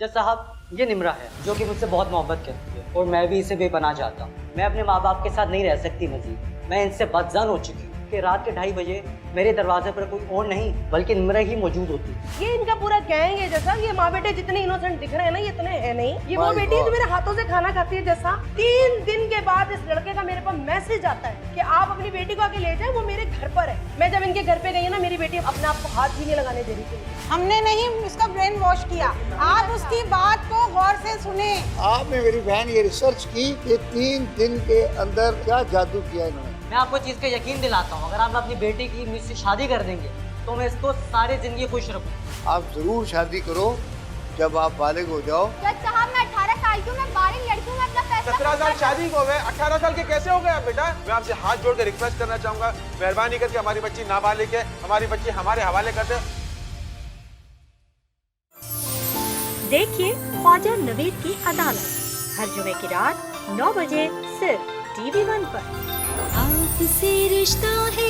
जज साहब, ये निम्रा है जो कि मुझसे बहुत मोहब्बत करती है और मैं भी इसे बेपनाह चाहता हूँ। मैं अपने माँ बाप के साथ नहीं रह सकती मजीद। मैं इनसे बदजान हो चुकी हूँ कि रात के 2:30 बजे मेरे दरवाजे पर कोई और नहीं बल्कि निम्रा ही मौजूद होती है। ये इनका पूरा गैंग है जैसा। ये माँ बेटे जितने इनोसेंट दिख रहे हैं ना, ये इतने हैं नहीं। ये वो बेटी है जो मेरे हाथों से खाना खाती है जैसा। 3 दिन के बाद इस लड़के का मेरे पास मैसेज आता है कि आप अपनी बेटी को आके ले जाए, वो मेरे घर पर है। मैं जब इनके घर पे गई ना, मेरी बेटी अपने आप को हाथ भी नहीं लगाने दे रही थी। हमने नहीं इसका ब्रेन वॉश किया। आप उसकी बात को गौर से सुने। आपने मेरी बहन ये रिसर्च की कि 3 दिन के अंदर क्या जादू किया इन्होंने। मैं आपको चीज़ का यकीन दिलाता हूँ, अगर आप अपनी बेटी की मुझसे शादी कर देंगे तो मैं इसको सारी जिंदगी खुश रखूँ। आप जरूर शादी करो जब आप बालिग हो जाओ। जज साहब, मैं 18 साल की हूँ, मैं बालिग लड़की हूँ, मैं अपना फैसला 17 साल शादी को हो गए, 18 साल के कैसे हो गए आप बेटा? मैं आपसे हाथ जोड़ के रिक्वेस्ट करना चाहूंगा, मेहरबानी करके हमारी बच्ची नाबालिग है, हमारी बच्ची हमारे हवाले कर दे। देखिए ख्वाजा नवीद की अदालत हर जुमे की रात 9 बजे सिर्फ TV1 पर। आपसे रिश्ता है।